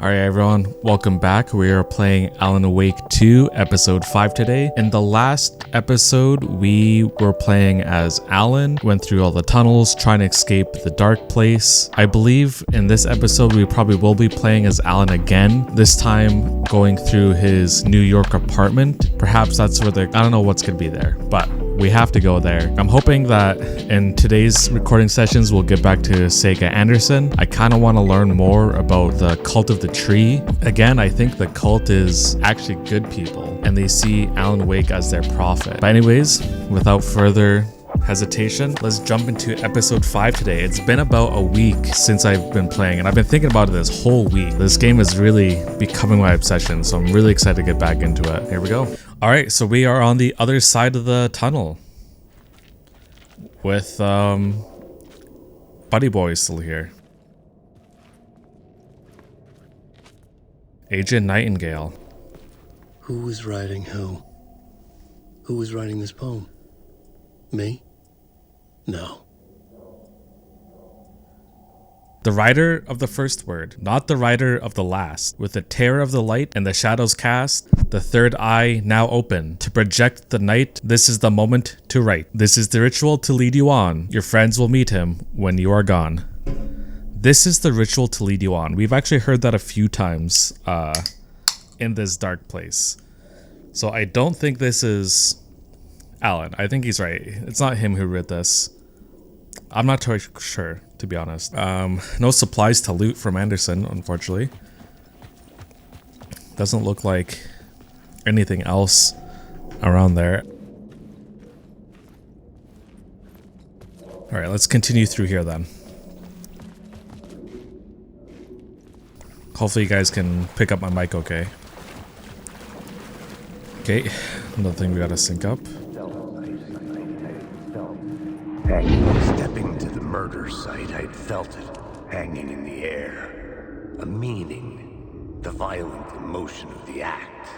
Alright everyone, welcome back. We are playing Alan Wake 2 episode 5 today. In the last episode, we were playing as Alan, went through all the tunnels, trying to escape the dark place. I believe in this episode, we probably will be playing as Alan again, this time going through his New York apartment. Perhaps that's where I don't know what's gonna be there, but we have to go there. I'm hoping that in today's recording sessions, we'll get back to Sega Anderson. I kind of want to learn more about the cult of the tree. Again, I think the cult is actually good people and they see Alan Wake as their prophet. But anyways, without further hesitation, let's jump into episode 5 today. It's been about a week since I've been playing and I've been thinking about it this whole week. This game is really becoming my obsession, so I'm really excited to get back into it. Here we go. Alright, so we are on the other side of the tunnel with Buddy Boy still here. Agent Nightingale. Who was writing who? Who was writing this poem? Me? No. The writer of the first word, not the writer of the last. With the terror of the light and the shadows cast, the third eye now open. To project the night, this is the moment to write. This is the ritual to lead you on. Your friends will meet him when you are gone. This is the ritual to lead you on. We've actually heard that a few times in this dark place. So I don't think this is Alan. I think he's right. It's not him who wrote this. I'm not totally sure, to be honest. No supplies to loot from Anderson, unfortunately. Doesn't look like anything else around there. Alright, let's continue through here then. Hopefully you guys can pick up my mic okay. Okay, another thing we gotta sync up. Stepping to the murder site, I'd felt it hanging in the air. A meaning, the violent emotion of the act,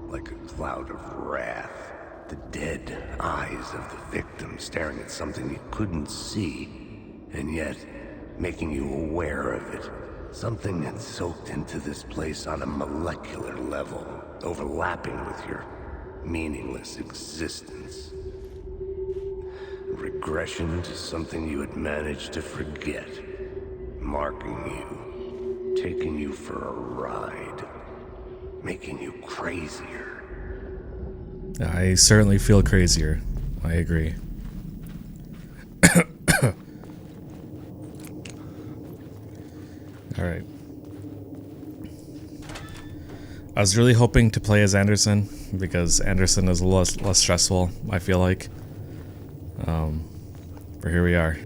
like a cloud of wrath. The dead eyes of the victim staring at something you couldn't see, and yet making you aware of it. Something had soaked into this place on a molecular level, overlapping with your meaningless existence. Regression to something you had managed to forget, marking you, taking you for a ride, making you crazier. I certainly feel crazier. I agree. Alright. I was really hoping to play as Anderson because Anderson is a little less stressful, I feel like. But here we are.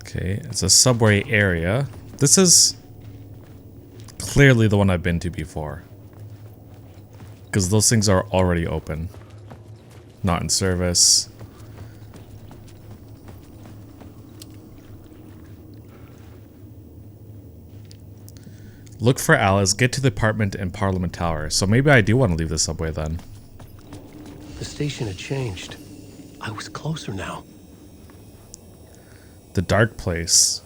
Okay, it's a subway area. This is clearly the one I've been to before, because those things are already open, not in service. Look for Alice, get to the apartment in Parliament Tower. So maybe I do want to leave the subway then. The station had changed. I was closer now. The Dark Place.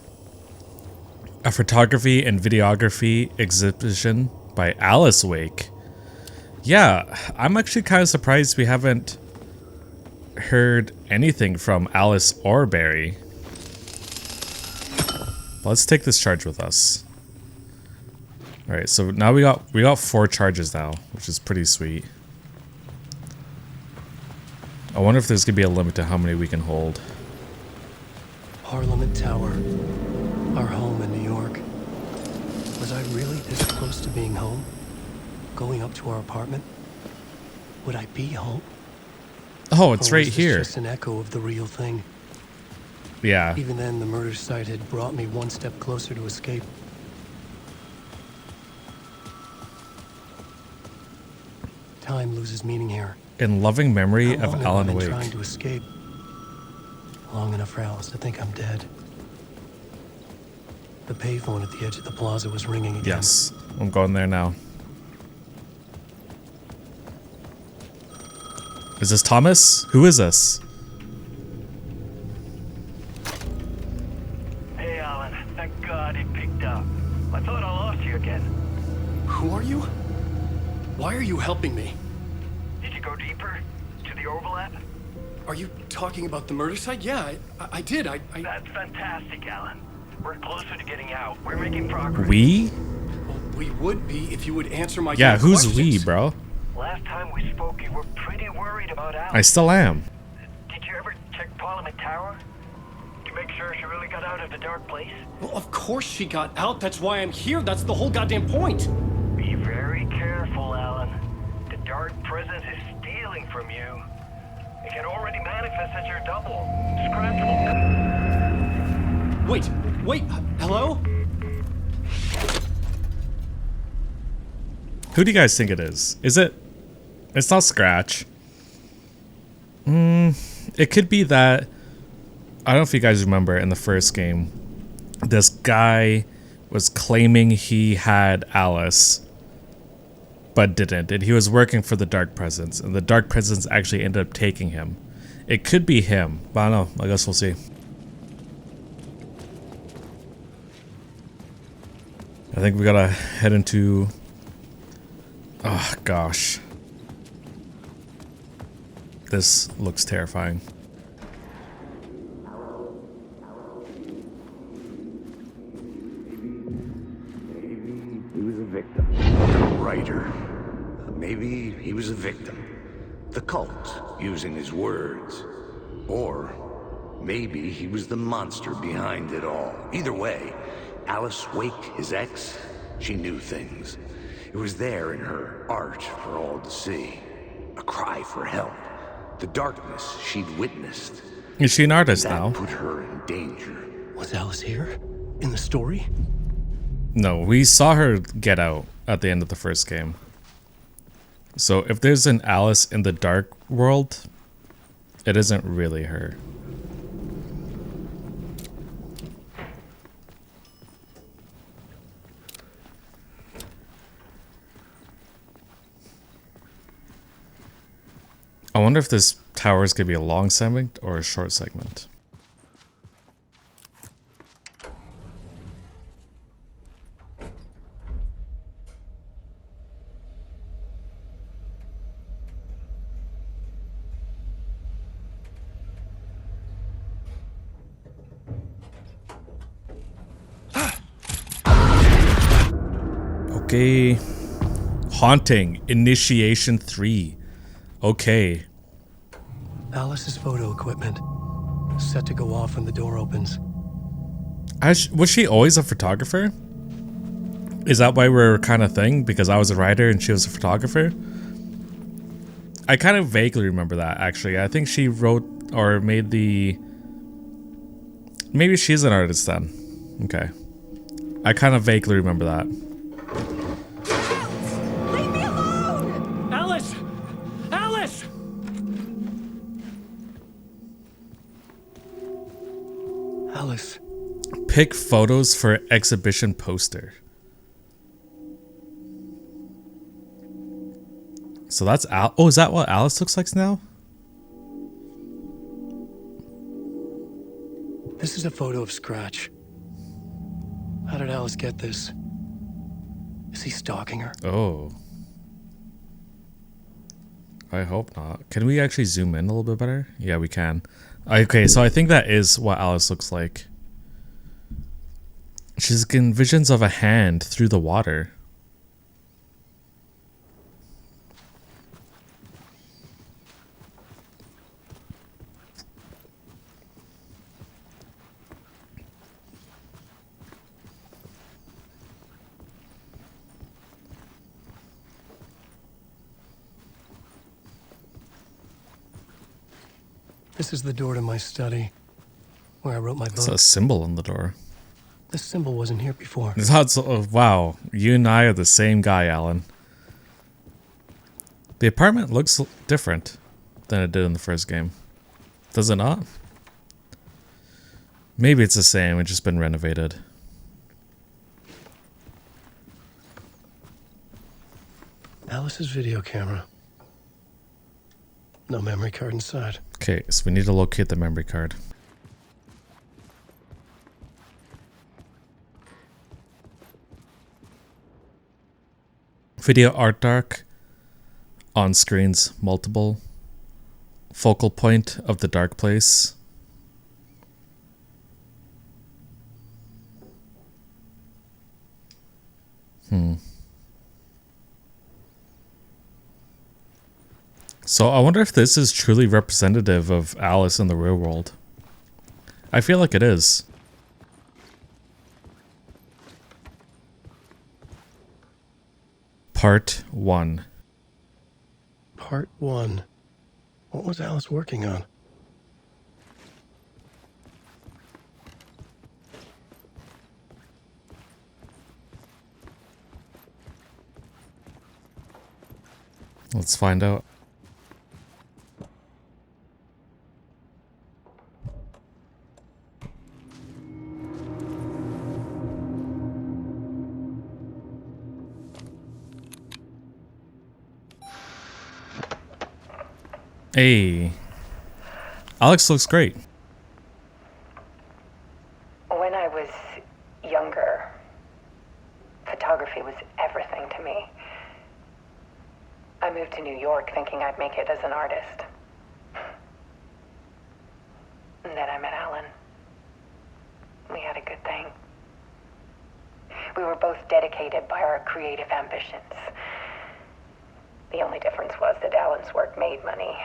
A photography and videography exhibition by Alice Wake. Yeah, I'm actually kind of surprised we haven't heard anything from Alice or Barry. Let's take this charge with us. Alright, so now we got 4 charges now, which is pretty sweet. I wonder if there's gonna be a limit to how many we can hold. Parliament Tower. Our home in New York. Was I really this close to being home? Going up to our apartment? Would I be home? Oh, it's right was here. This just an echo of the real thing. Yeah. Even then, the murder site had brought me one step closer to escape. Time loses meaning here. In loving memory How of long Alan have I been Wake. trying to escape? Long enough for Alice to think I'm dead. The payphone at the edge of the plaza was ringing again. Yes, I'm going there now. Is this Thomas? Who is this? Hey, Alan. Thank God it picked up. I thought I lost you again. Who are you? Why are you helping me? Did you go deeper? To the overlap? Are you talking about the murder site? Yeah, I did. That's fantastic, Alan. We're closer to getting out. We're making progress. We? Well, we would be if you would answer my Yeah, damn who's questions. we, bro? Last time we spoke, you were pretty worried about Alan. I still am. Did you ever check Parliament Tower? To make sure she really got out of the dark place? Well, of course she got out. That's why I'm here. That's the whole goddamn point. Be very careful, Alan. The dark presence is stealing from you. It can already manifest as your double. Scratchable. Wait, hello? Who do you guys think it is? Is it? It's not Scratch. It could be that. I don't know if you guys remember in the first game, this guy was claiming he had Alice, but didn't, and he was working for the Dark Presence, and the Dark Presence actually ended up taking him. It could be him, but I don't know. I guess we'll see. I think we gotta head into. Oh gosh. This looks terrifying. He was a victim. The writer. Maybe he was a victim. The cult, using his words. Or maybe he was the monster behind it all. Either way, Alice Wake, his ex, she knew things. It was there in her art for all to see. A cry for help. The darkness she'd witnessed. Is she an artist That now? put her in danger. Was Alice here? In the story? No, we saw her get out at the end of the first game. So if there's an Alice in the dark world, it isn't really her. I wonder if this tower is going to be a long segment or a short segment. Okay. Haunting. Initiation 3. Okay. Alice's photo equipment. Set to go off when the door opens. Was she always a photographer? Is that why we're kind of thing? Because I was a writer and she was a photographer? I kind of vaguely remember that, actually. I think she wrote or made the... Maybe she's an artist then. Okay. I kind of vaguely remember that. Leave me alone! Alice! Alice! Alice. Pick photos for exhibition poster. So that's Al. Oh, is that what Alice looks like now? This is a photo of Scratch. How did Alice get this? Is he stalking her? Oh. I hope not. Can we actually zoom in a little bit better? Yeah, we can. Okay, so I think that is what Alice looks like. She's getting visions of a hand through the water. This is the door to my study, where I wrote my It's book. a symbol on the door. This symbol wasn't here before. It's not so, oh, wow, you and I are the same guy, Alan. The apartment looks different than it did in the first game. Does it not? Maybe it's the same, it's just been renovated. Alice's video camera. No memory card inside. Okay, so we need to locate the memory card. Video art dark. On screens multiple. Focal point of the dark place. So I wonder if this is truly representative of Alice in the real world. I feel like it is. Part 1. Part 1. What was Alice working on? Let's find out. Hey, Alex looks great. When I was younger, photography was everything to me. I moved to New York thinking I'd make it as an artist. And then I met Alan. We had a good thing. We were both dedicated by our creative ambitions. The only difference was that Alan's work made money.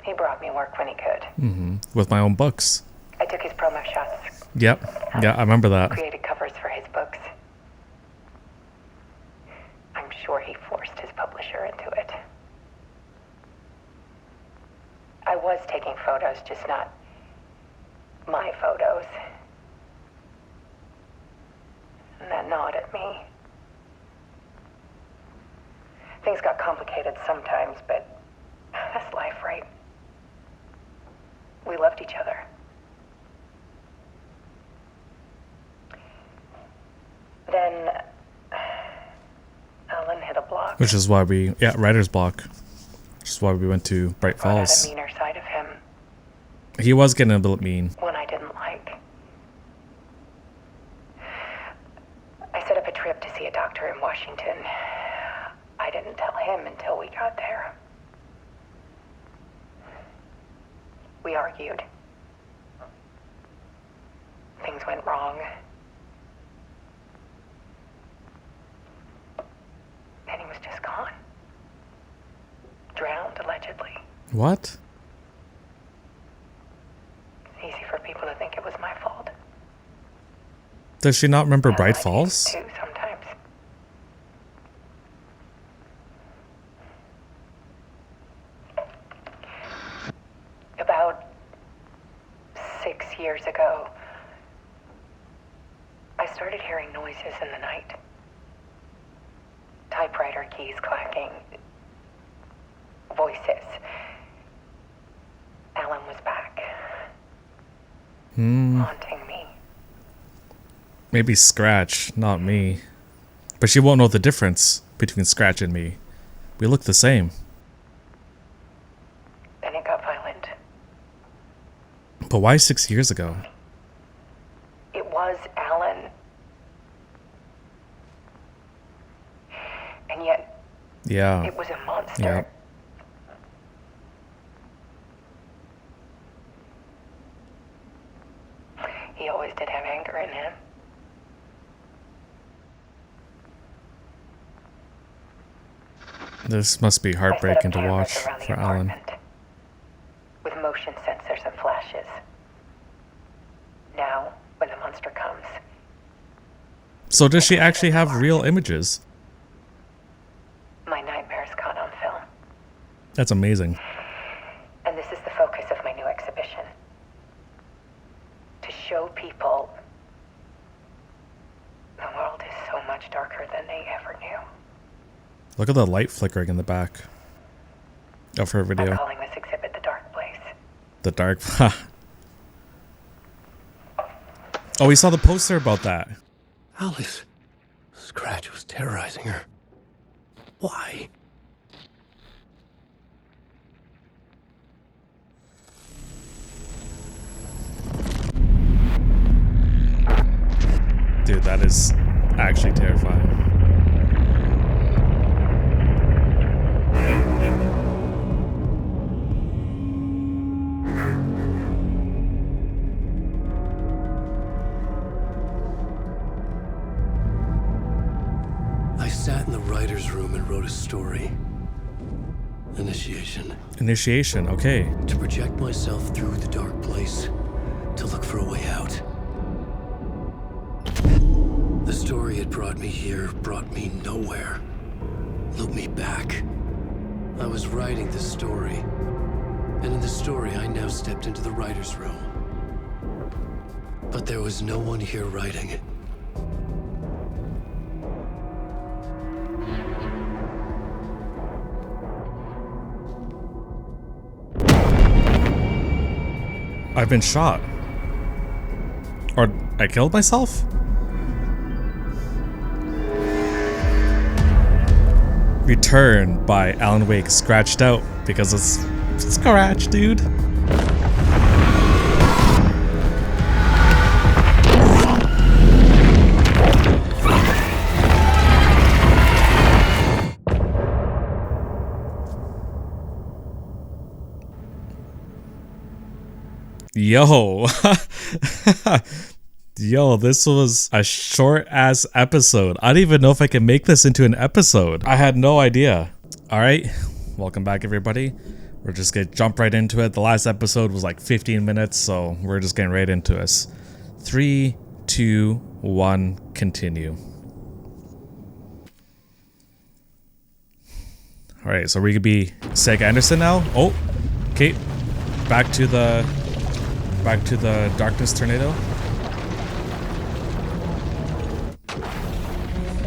He brought me work when he could. With my own books. I took his promo shots. Yep. Yeah, I remember that. Created covers for his books. I'm sure he forced his publisher into it. I was taking photos, just not my photos. And that gnawed at me. Things got complicated sometimes, but that's life, right? We loved each other. Then Alan hit a block. Which is why writer's block. Which is why we went to Bright Brought out Falls. a meaner side of him, He was getting a bit mean. one I didn't like. I set up a trip to see a doctor in Washington. I didn't tell him until we got there. We argued. Things went wrong. Then he was just gone. Drowned, allegedly. What? It's easy for people to think it was my fault. Does she not remember Well, Bright I do Falls? too, sometimes. About 6 years ago, I started hearing noises in the night. Typewriter keys clacking. Voices. Alan was back. Haunting me. Maybe Scratch, not me. But she won't know the difference between Scratch and me. We look the same. Then it got violent. But why 6 years ago? It was Alan. And yet, Yeah. it was a monster. Yeah. He always did have anger in him. This must be I set up heartbreaking to cameras watch around the for Alan. apartment with motion sensors and flashes. Now, when the monster comes, So does she actually have real images? my nightmares caught on film. That's amazing. And this is the focus of my new exhibition. To show people the world is so much darker than they ever knew. Look at the light flickering in the back of her I'm video. calling this exhibit The Dark Place. The dark. Oh, we saw the poster about that. Alice. Scratch was terrorizing her. Why? that is actually terrifying. I sat in the writer's room and wrote a story. Initiation. Initiation, okay. To project myself through the dark place. To look for a way out. The story had brought me here, brought me nowhere. Looped me back. I was writing the story. And in the story, I now stepped into the writer's room. But there was no one here writing it. I've been shot. Or I killed myself? Return by Alan Wake, scratched out because it's scratch, dude. Yo. Yo, this was a short ass episode. I don't even know if I can make this into an episode. I had no idea. All right, welcome back everybody. We're just gonna jump right into it. The last episode was like 15 minutes, so we're just getting right into it. 3, 2, 1, continue. All right, so we could be Seg Anderson now. Oh, okay, back to the darkness tornado.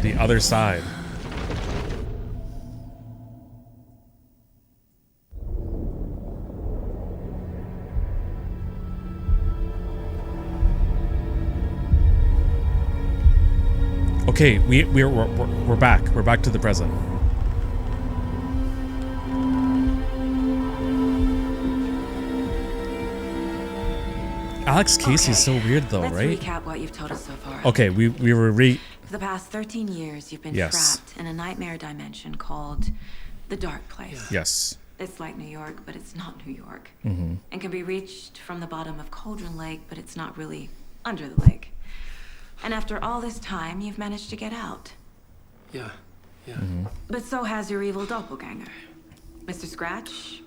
The other side. Okay, we're back. We're back to the present. Alex Casey's so weird though, Let's right? recap what you've told us so far. Okay, we were For the past 13 years, you've been Yes. trapped in a nightmare dimension called the Dark Place. Yes. It's like New York, but it's not New York. And can be reached from the bottom of Cauldron Lake, but it's not really under the lake. And after all this time, you've managed to get out. Yeah. But so has your evil doppelganger. Mr. Scratch?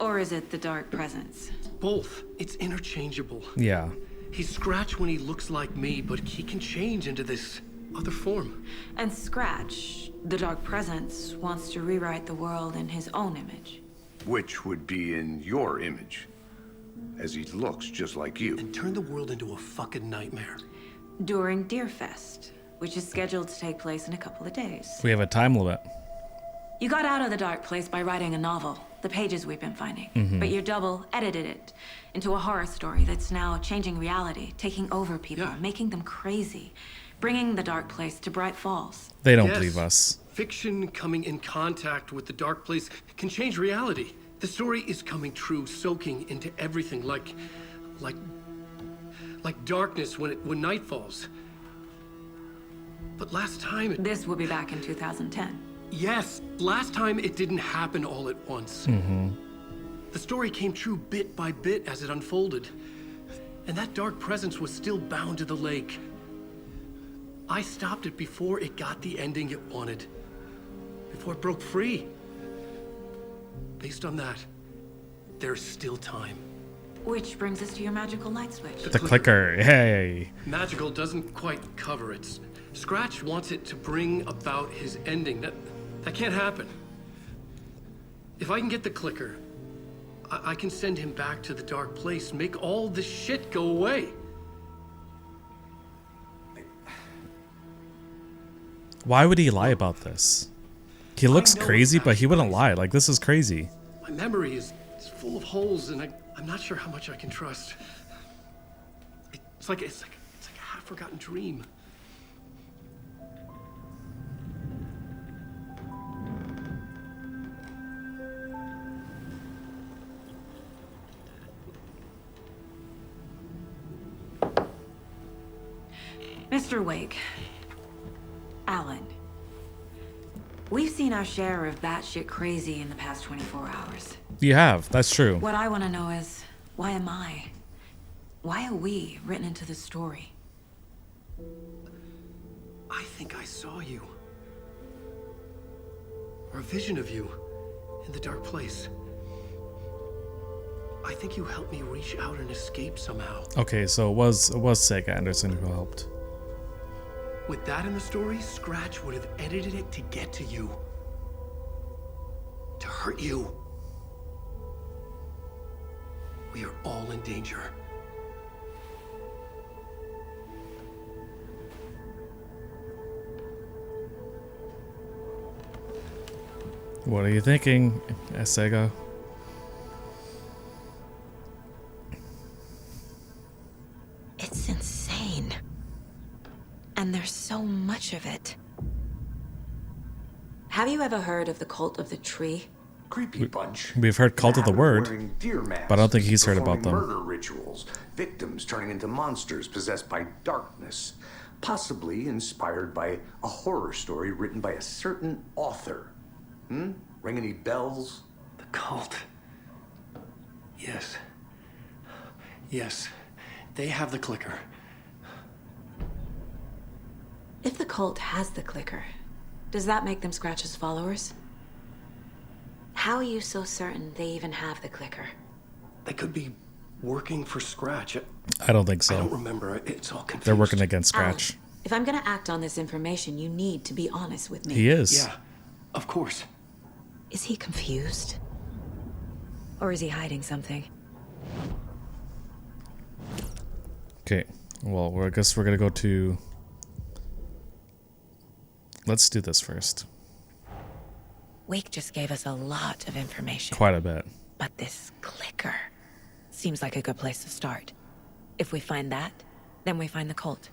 Or is it the Dark Presence? Both. It's interchangeable. Yeah. He's Scratch when he looks like me, but he can change into this other form. And Scratch, the Dark Presence, wants to rewrite the world in his own image. Which would be in your image, as he looks just like you. And turn the world into a fucking nightmare. During Deerfest, which is scheduled to take place in a couple of days. We have a time limit. You got out of the Dark Place by writing a novel, the pages we've been finding. But your double edited it into a horror story that's now changing reality, taking over people, Yeah. making them crazy, bringing the Dark Place to Bright Falls. They don't Yes. believe us. Fiction coming in contact with the dark place can change reality. The story is coming true, soaking into everything like darkness when night falls. But last time This will be back in 2010. yes, last time it didn't happen all at once. The story came true bit by bit as it unfolded. And that dark presence was still bound to the lake. I stopped it before it got the ending it wanted. Before it broke free. Based on that, there's still time. Which brings us to your magical light switch. The clicker. Hey. Magical doesn't quite cover it. Scratch wants it to bring about his ending. That can't happen. If I can get the clicker, I can send him back to the dark place, make all this shit go away. Why would he lie about this? He looks know crazy, it's but he wouldn't actually lie. Like, this is crazy. My memory is full of holes, and I'm not sure how much I can trust. It's like a half-forgotten dream. Mr. Mr. Wake. Alan. We've seen our share of batshit crazy in the past 24 hours. You have. That's true. What I want to know is, why am I? Why are we written into the story? I think I saw you. Or a vision of you in the dark place. I think you helped me reach out and escape somehow. Okay, so it was Sega Anderson who helped. With that in the story, Scratch would have edited it to get to you. To hurt you. We are all in danger. What are you thinking, Sega? It's insane. And there's so much of it. Have you ever heard of the Cult of the Tree? Creepy bunch. We've heard Cult of the Word, Wearing deer masks, but I don't think he's heard about performing them. Murder rituals, victims turning into monsters possessed by darkness, possibly inspired by a horror story written by a certain author. Ring any bells? The cult. Yes. Yes. They have the clicker. If the cult has the clicker, does that make them Scratch's followers? How are you so certain they even have the clicker? They could be working for Scratch. I don't think I don't so. remember. It's all confused. They're working against Scratch. Alan, if I'm gonna act on this information, you need to be honest with me. He is. Yeah, of course. Is he confused? Or is he hiding something? Okay. Well, I guess we're gonna go to. Let's do this first. Wake just gave us a lot of information. Quite a bit. But this clicker seems like a good place to start. If we find that, then we find the cult.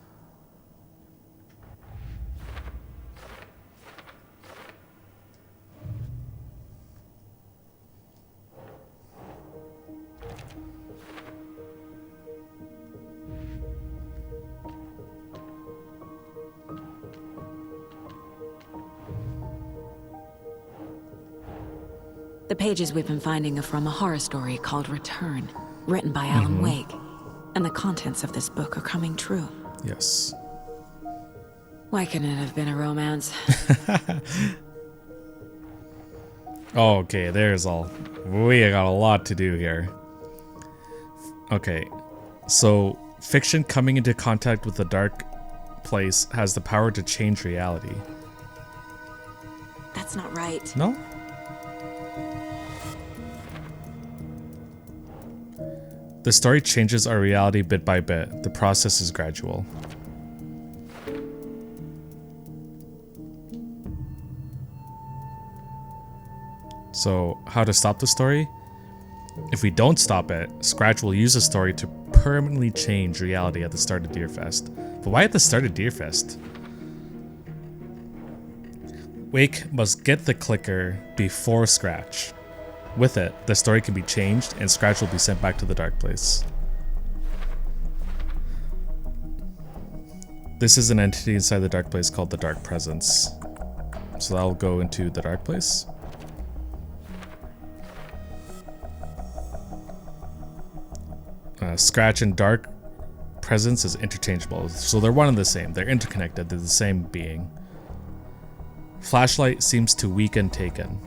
The pages we've been finding are from a horror story called Return, written by Alan Wake. And the contents of this book are coming true. Yes. Why couldn't it have been a romance? Okay, there's all. We got a lot to do here. Okay, so fiction coming into contact with the dark place has the power to change reality. That's not right. No? The story changes our reality bit by bit. The process is gradual. So, how to stop the story? If we don't stop it, Scratch will use the story to permanently change reality at the start of Deerfest. But why at the start of Deerfest? Wake must get the clicker before Scratch. With it, the story can be changed and Scratch will be sent back to the dark place. This is an entity inside the dark place called the Dark Presence. So that'll go into the dark place. Scratch and Dark Presence is interchangeable, so they're one and the same. They're interconnected, they're the same being. Flashlight seems to weaken Taken.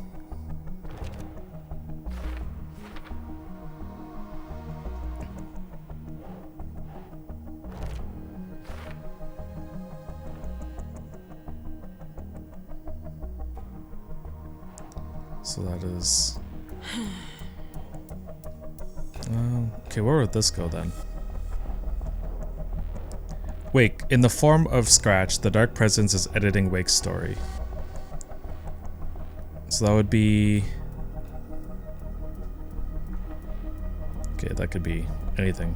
So that is... okay, where would this go then? Wake. In the form of Scratch, the Dark Presence is editing Wake's story. So that would be... okay, that could be anything.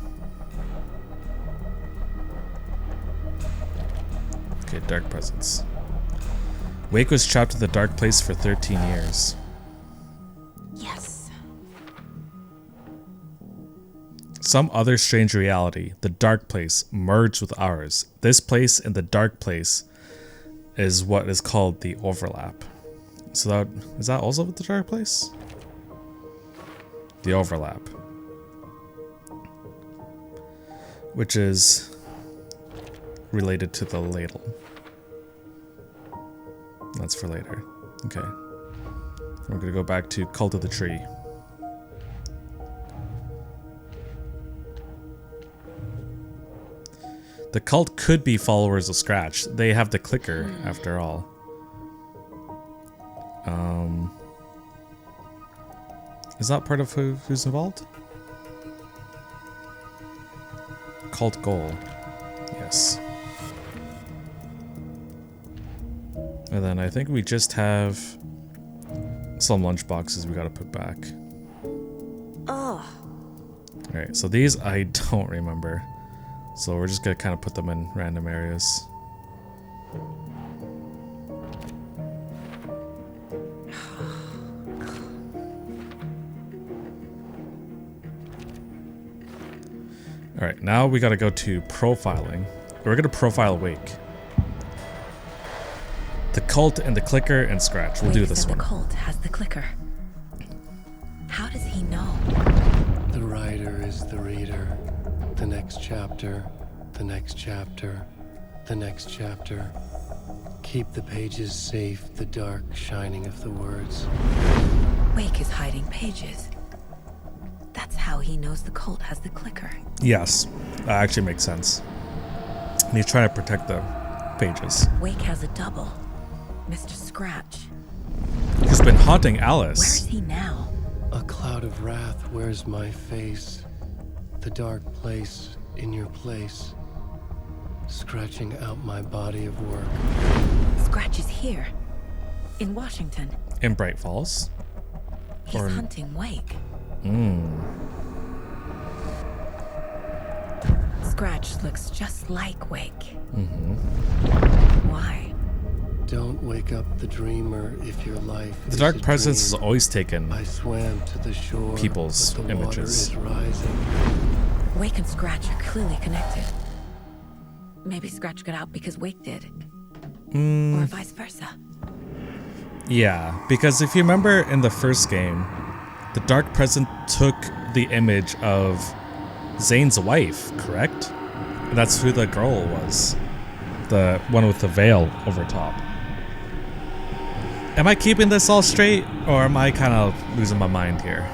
Okay, Dark Presence. Wake was trapped in the dark place for 13 years. Yes. Some other strange reality, the dark place, merged with ours. This place and the dark place is what is called the overlap. So that is that also with the dark place? The overlap. Which is related to the ladle. That's for later. Okay. We're gonna go back to Cult of the Tree. The cult could be followers of Scratch. They have the clicker, after all. Is that part of who's involved? Cult goal. Yes. And then I think we just have some lunch boxes we gotta put back. Oh. Alright, so these I don't remember. So we're just gonna kind of put them in random areas. Alright, now we gotta go to profiling. We're gonna profile Wake. The cult and the clicker and Scratch. We'll do this one. The cult has the clicker. How does he know? The writer is the reader. The next chapter, the next chapter, the next chapter. Keep the pages safe, the dark shining of the words. Wake is hiding pages. That's how he knows the cult has the clicker. Yes, that actually makes sense. And he's trying to protect the pages. Wake has a double. Mr. Scratch. He's been haunting Alice. Where's he now? A cloud of wrath wears my face. The dark place in your place. Scratching out my body of work. Scratch is here. In Washington. In Bright Falls. He's hunting Wake. Scratch looks just like Wake. Why? Don't wake up the dreamer if your life The is dark a presence has dream. always taken I swam to the shore, people's but the images. water is rising. Wake and Scratch are clearly connected. Maybe Scratch got out because Wake did. Or vice versa. Yeah, because if you remember in the first game, the dark presence took the image of Zane's wife, correct? And that's who the girl was. The one with the veil over top. Am I keeping this all straight, or am I kind of losing my mind here?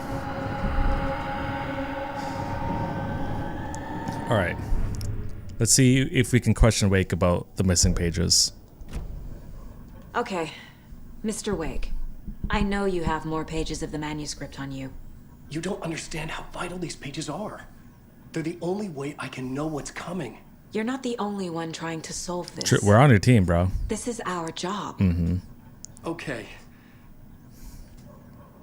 Alright. Let's see if we can question Wake about the missing pages. Okay, Mr. Wake. I know you have more pages of the manuscript on you. You don't understand how vital these pages are. They're the only way I can know what's coming. You're not the only one trying to solve this. True, we're on your team, bro. This is our job. Okay.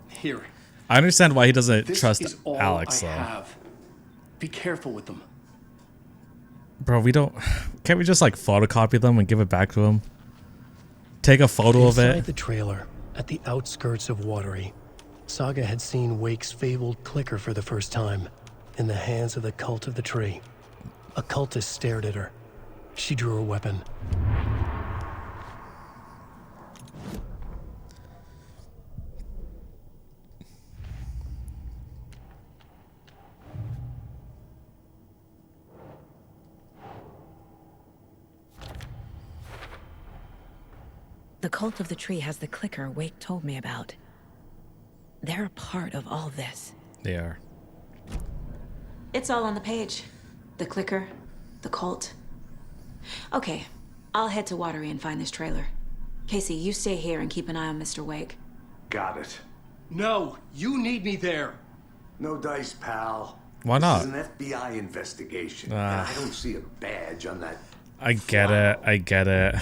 Here. I understand why he doesn't This trust is all Alex, I though. have. Be careful with them. Bro, we don't... Can't we just, like, photocopy them and give it back to him? Take a photo of Inside it? the trailer, at the outskirts of Watery, Saga had seen Wake's fabled clicker for the first time, in the hands of the Cult of the Tree. A cultist stared at her. She drew her weapon. The Cult of the Tree has the clicker Wake told me about. They're a part of all this. They are. It's all on the page. The clicker, the cult. Okay, I'll head to Watery and find this trailer. Casey, you stay here and keep an eye on Mr. Wake. Got it. No, you need me there. No dice, pal. Why not? This is an FBI investigation, and I don't see a badge on that. I get it. I get it.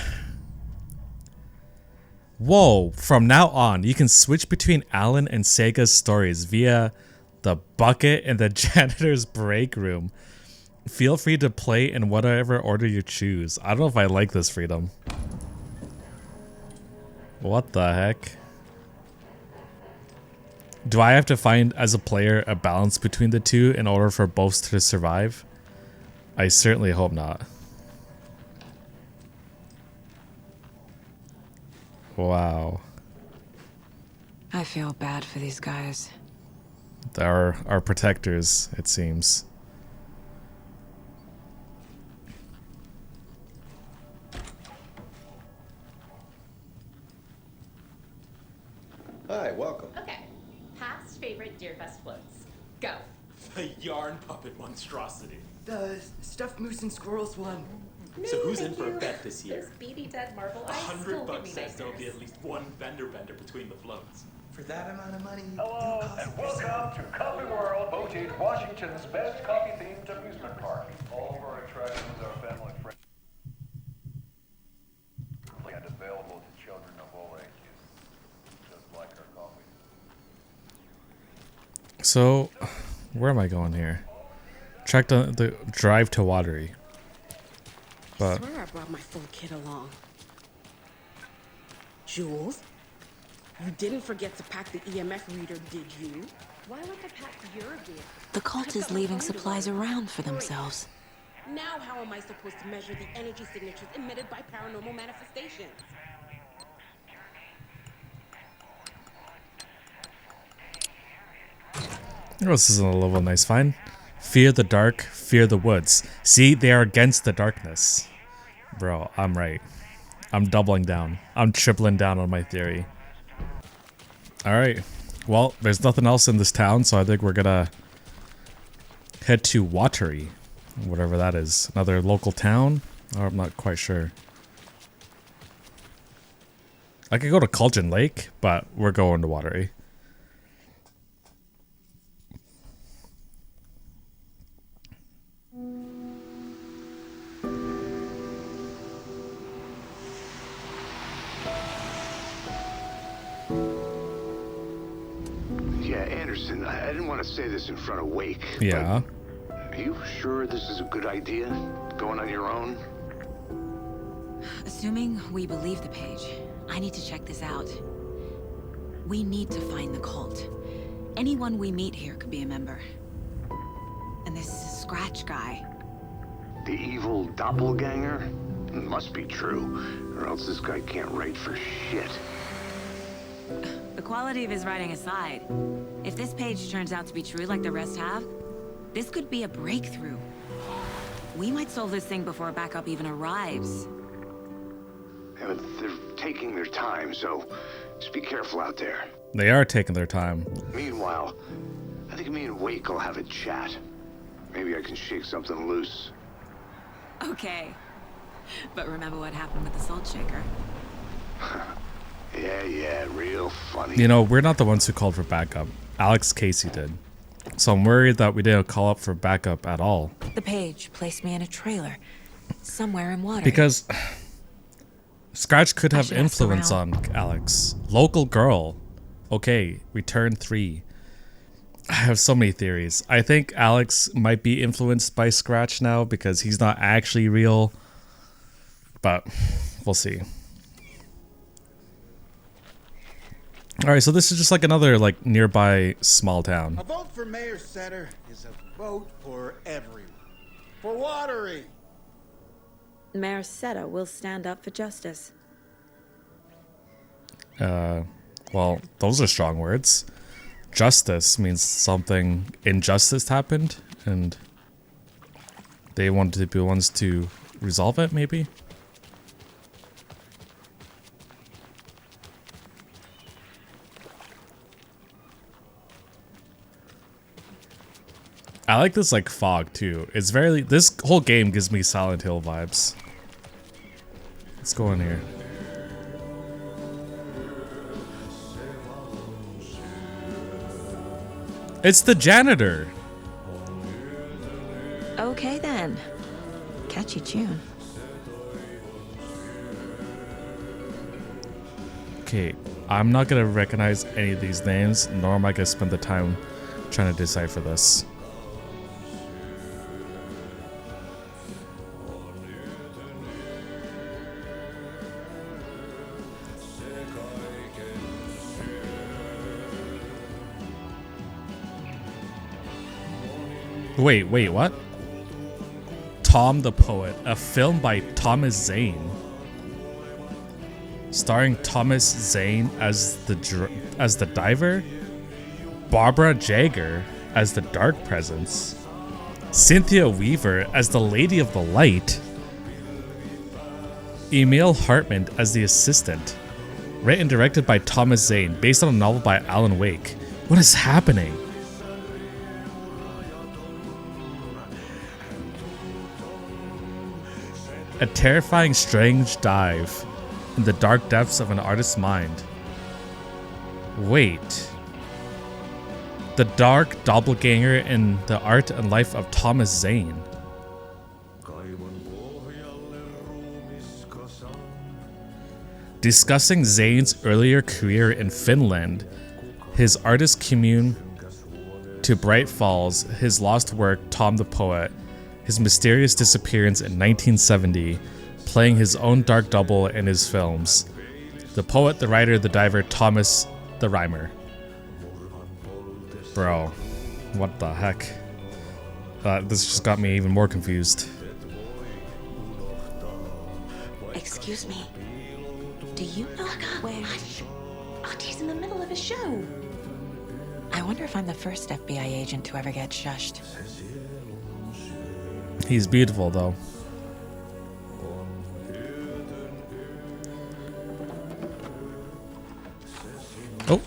Whoa, from now on, you can switch between Alan and Sega's stories via the bucket in the janitor's break room. Feel free to play in whatever order you choose. I don't know if I like this freedom. What the heck? Do I have to find, as a player, a balance between the two in order for both to survive? I certainly hope not. Wow. I feel bad for these guys. They're our protectors, it seems. Hi, welcome. Okay. Past favorite Deerfest floats. Go. The yarn puppet monstrosity. The stuffed moose and squirrels one. No, So who's in thank for a you. bet this year? Those beady dead marble eyes still give $100 me says there'll be nightmares. at least one vendor between the floats. For that amount of money. Hello, and welcome to Coffee World, voted Washington's best coffee-themed amusement park. All of our attractions are family friendly and available to children of all ages, just like our coffee. So, where am I going here? Track the drive to Watery. But I swear I brought my full kit along. Jules, you didn't forget to pack the EMF reader, did you? Why would I pack your gear? The cult is leaving supplies around for themselves. Now how am I supposed to measure the energy signatures emitted by paranormal manifestations? oh, this is a level nice find. Fear the dark, fear the woods. See, they are against the darkness. Bro, I'm right. I'm doubling down. I'm tripling down on my theory. Alright. Well, there's nothing else in this town, so I think we're gonna head to Watery. Whatever that is. Another local town? Or I'm not quite sure. I could go to Cauldron Lake, but we're going to Watery. Yeah, Anderson, I didn't want to say this in front of Wake. Yeah. Are you sure this is a good idea? Going on your own? Assuming we believe the page, I need to check this out. We need to find the cult. Anyone we meet here could be a member. And this Scratch guy. The evil doppelganger? Must be true, or else this guy can't write for shit. The quality of his writing aside, if this page turns out to be true like the rest have, this could be a breakthrough. We might solve this thing before backup even arrives. Yeah, but they're taking their time, so just be careful out there. They are taking their time. Meanwhile, I think me and Wake will have a chat. Maybe I can shake something loose. Okay. But remember what happened with the salt shaker? Yeah, real funny. You know, we're not the ones who called for backup. Alex Casey did. So I'm worried that we didn't call up for backup at all. The page placed me in a trailer, somewhere in water. Because Scratch could have should ask influence around. on Alex. Local girl. Okay, return 3. I have so many theories. I think Alex might be influenced by Scratch now because he's not actually real. But we'll see. Alright, so this is just like another like nearby small town. A vote for Mayor Center is a vote for everyone. For Watery. Mayor Seta will stand up for justice. Well, those are strong words. Justice means something injustice happened, and they wanted to be the ones to resolve it, maybe? I like this like fog too. It's very, this whole game gives me Silent Hill vibes. Let's go in here. It's the janitor. Okay then. Catchy tune. Okay, I'm not gonna recognize any of these names, nor am I gonna spend the time trying to decipher this. Wait, what? Tom the Poet, a film by Thomas Zane. Starring Thomas Zane as the diver, Barbara Jagger as the dark presence, Cynthia Weaver as the Lady of the Light, Emil Hartman as the assistant. Written and directed by Thomas Zane, based on a novel by Alan Wake. What is happening? A terrifying, strange dive in the dark depths of an artist's mind. Wait. The dark doppelganger in the art and life of Thomas Zane. Discussing Zane's earlier career in Finland, his artist commune to Bright Falls, his lost work Tom the Poet, his mysterious disappearance in 1970, playing his own dark double in his films. The poet, the writer, the diver, Thomas the Rhymer. Bro, what the heck? This just got me even more confused. Excuse me. Do you know where... Hush. Artie's in the middle of a show. I wonder if I'm the first FBI agent to ever get shushed. He's beautiful, though. Oh.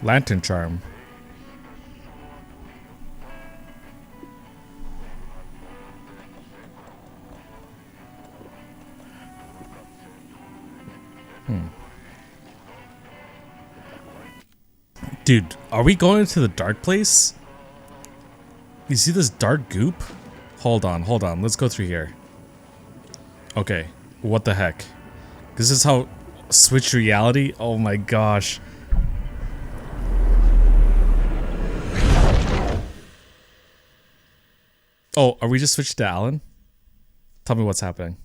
Lantern charm. Dude, are we going to the dark place? You see this dark goop? Hold on. Let's go through here. Okay, what the heck? This is how switch reality? Oh my gosh. Oh, are we just switched to Alan? Tell me what's happening.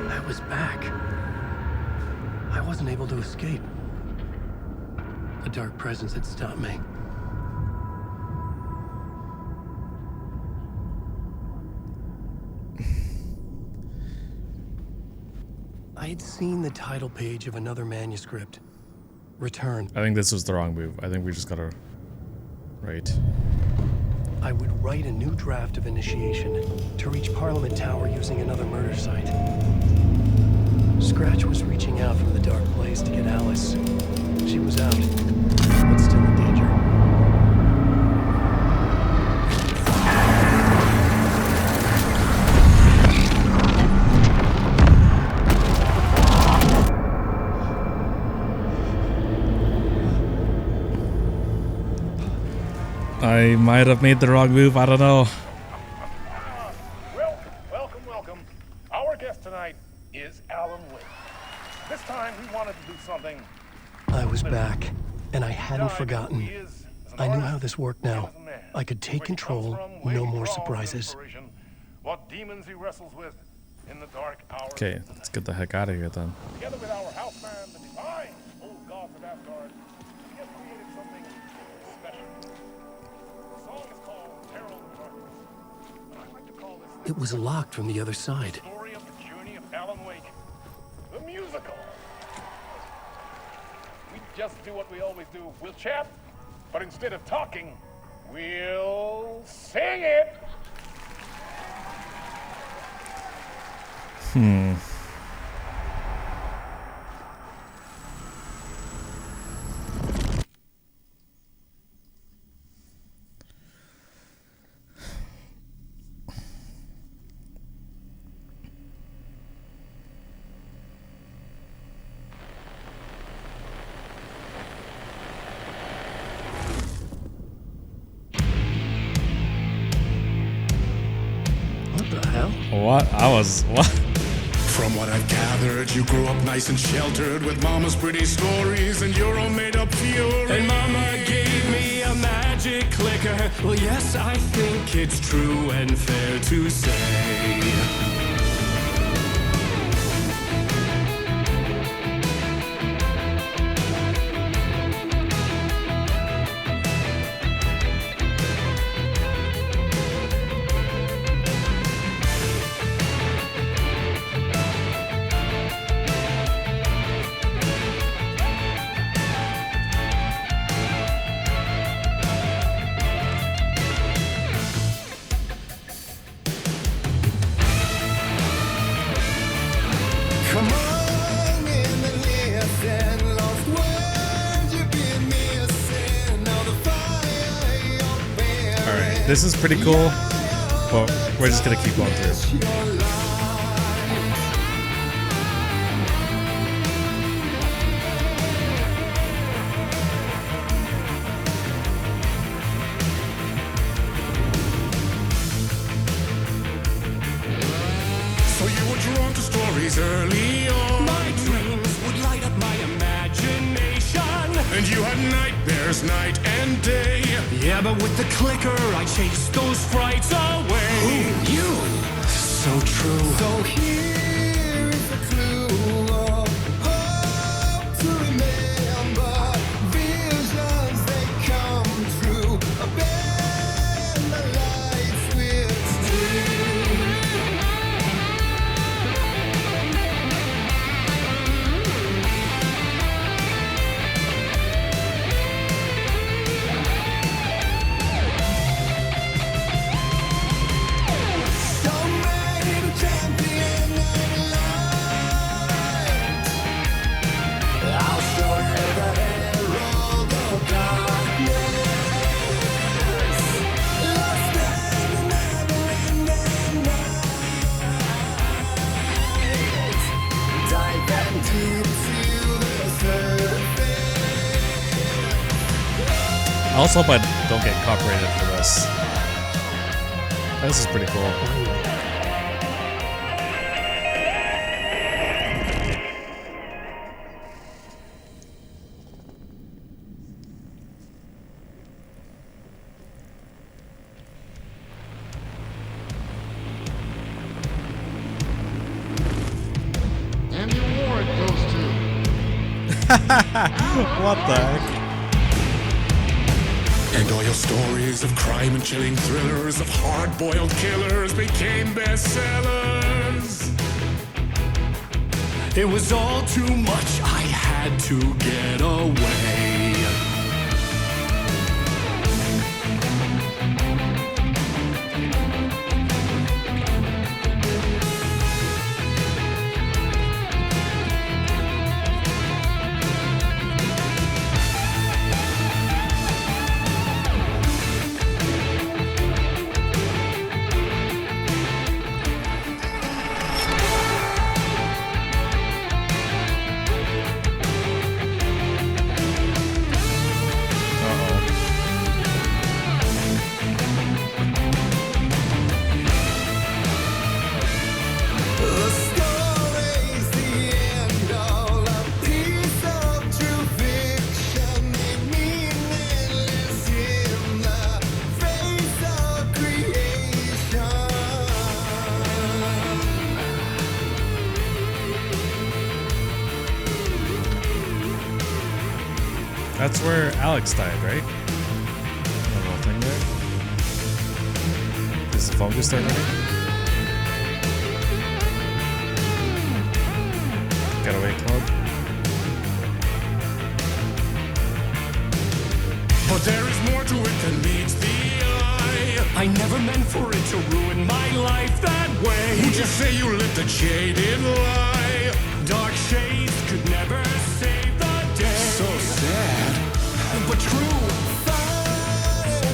I was back. I wasn't able to escape. A dark presence had stopped me. I had seen the title page of another manuscript. Return. I think this was the wrong move. I think we just gotta... Right. I would write a new draft of initiation to reach Parliament Tower using another murder site. Scratch was reaching out from the dark place to get Alice. She was out, but still in danger. I might have made the wrong move, I don't know. Welcome. Our guest tonight is Alan Wake. This time he wanted to do something. I was back, and I hadn't forgotten. I knew how this worked now. I could take control, no more surprises. What demons he wrestles with in the dark hours. Okay, let's get the heck out of here then. Together with our house band, the divine Old Gods of Asgard, he has created something special. The song is called Herald of Darkness. And I like to call this It was locked from the other side. the story of the journey of Alan Wake, the musical. We just do what we always do. We'll chat, but instead of talking, we'll sing it. what? What? From what I've gathered, you grew up nice and sheltered with mama's pretty stories and your own made-up fury. And mama gave me a magic clicker. Well, yes, I think it's true and fair to say. This is pretty cool, but we're just gonna keep going through. So you were drawn to stories early on. My dreams would light up my imagination. And you had nightmares night and day. Yeah, but with the clicker, I chased those frights away. Who knew? So true. So here is the clue of hope to remember. Visions, they come true. Bend the lights with steel. I also hope I don't get copyrighted for this. This is pretty cool. And the award goes to... What the heck? And all your stories of crime and chilling thrillers of hard-boiled killers became bestsellers. It was all too much. I had to get away. That's where Alex died, right? That little thing there. Does the phone just start ringing? Getaway club. But there is more to it than meets the eye. I never meant for it to ruin my life that way. Would you say you lived a jaded lie? Dark shades could never save the day. So sad, but true.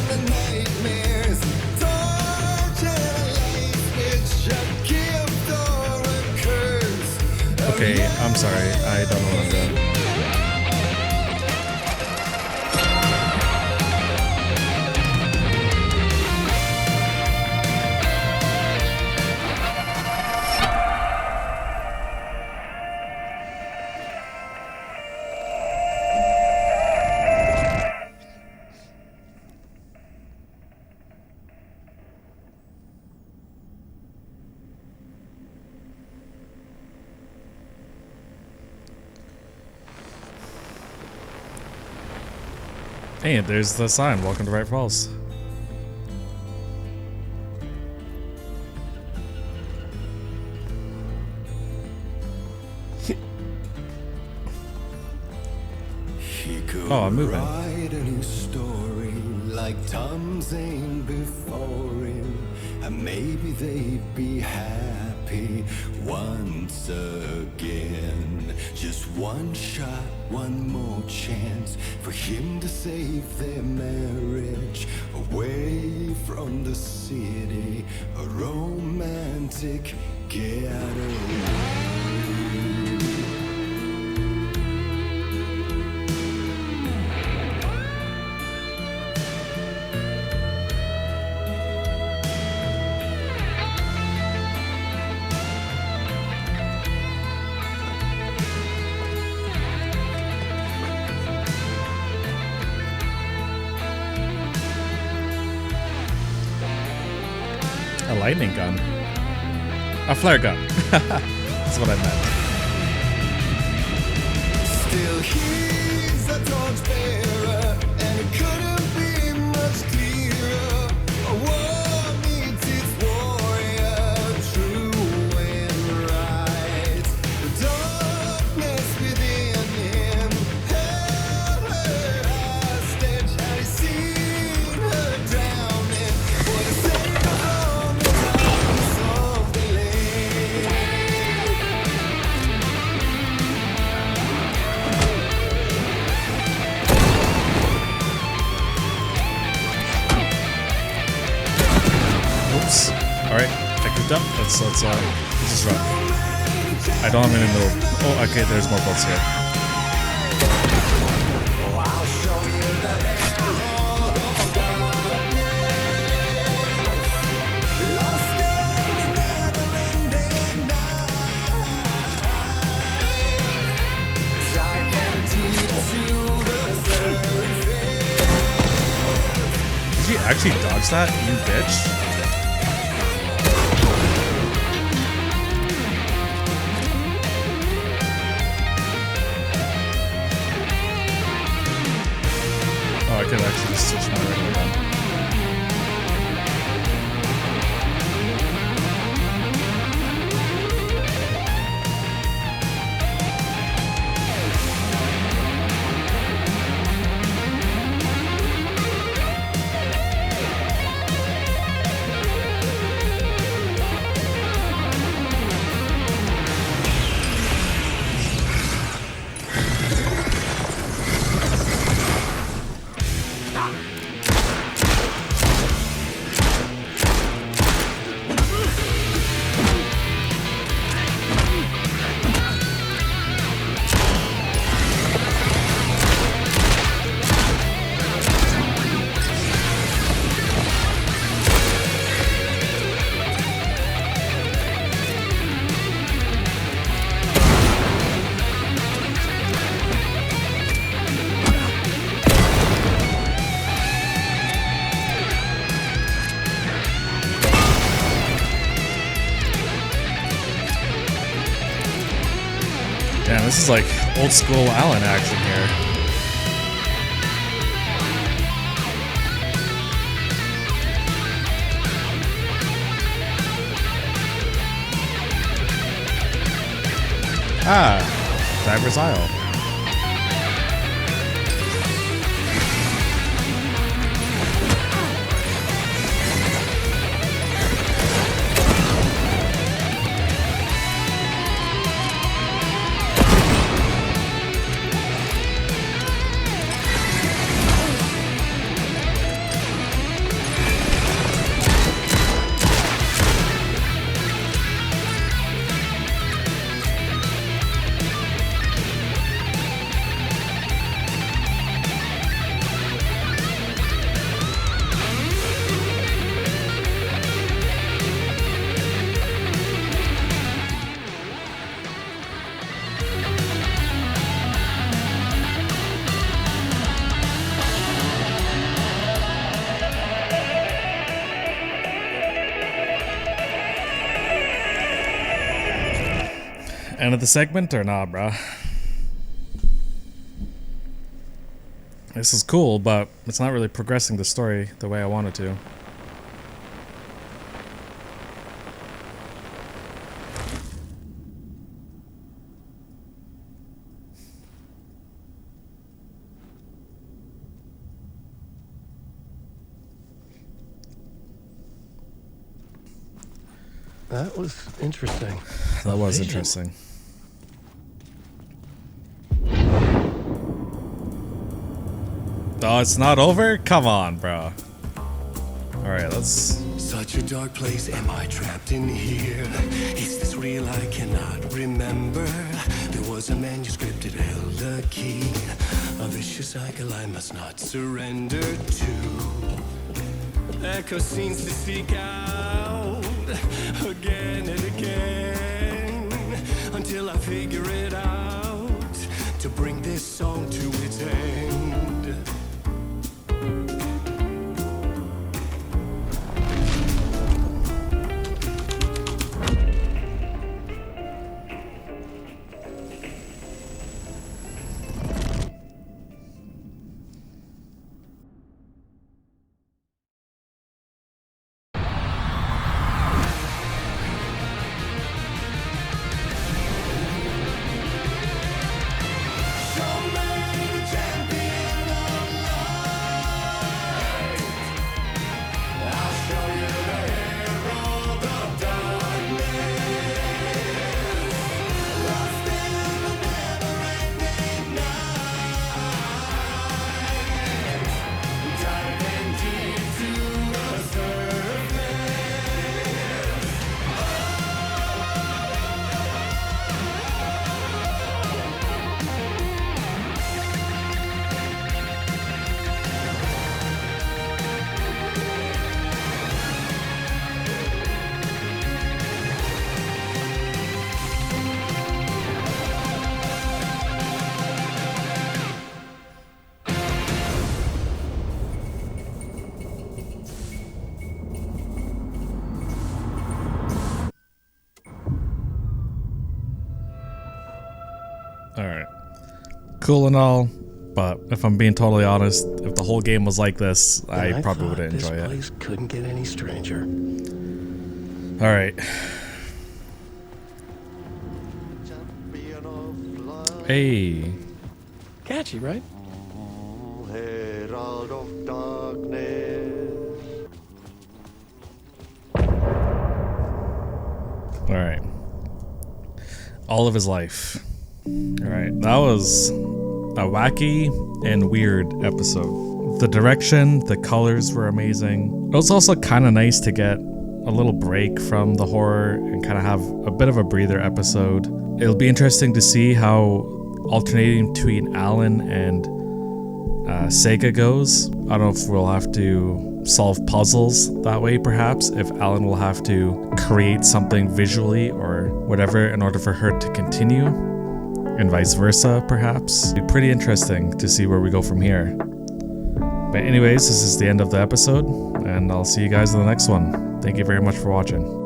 The nightmares, torture life, it's a gift or a curse. Okay, I'm sorry. I don't know what I'm doing. Hey, there's the sign. Welcome to Bright Falls. Oh, I'm moving. Write a new story like Tom Zane before him, and maybe they'd be happy once again. Just one shot, one more chance for him to save their marriage away from the city, a romantic getaway. A lightning gun. A flare gun. That's what I meant. Still he's a torchbearer, and it couldn't be much clearer. A war needs its warrior, true and right. The darkness within him held her hostage, and he seen her drowning. For the sake of the darkness of the lake. Oops. Alright, I goofed up. Let's just run. I don't have any middle. Oh, okay, there's more boats here. Did you actually dodge that, you bitch? Oh, I could actually just switch my regular gun. Damn, this is like old school Alan action here. Ah, Diver's Isle. End of the segment or nah, bruh? This is cool, but it's not really progressing the story the way I want it to. That was interesting. That was interesting. Oh, it's not over? Come on, bro. Alright, let's... Such a dark place, am I trapped in here? Is this real? I cannot remember. There was a manuscript, it held a key. A vicious cycle I must not surrender to. Echo scenes to seek out again and again until I figure it out to bring this song to its end. Alright. Cool and all, but if I'm being totally honest, if the whole game was like this, I probably wouldn't enjoy it. This place couldn't get any stranger. Alright. Hey. Catchy, right? Herald of darkness. Alright. All of his life. Alright, that was a wacky and weird episode. The direction, the colors were amazing. It was also kind of nice to get a little break from the horror and kind of have a bit of a breather episode. It'll be interesting to see how alternating between Alan and Sega goes. I don't know if we'll have to solve puzzles that way, perhaps, if Alan will have to create something visually or whatever in order for her to continue, and vice versa, perhaps. It'll be pretty interesting to see where we go from here. But anyways, this is the end of the episode, and I'll see you guys in the next one. Thank you very much for watching.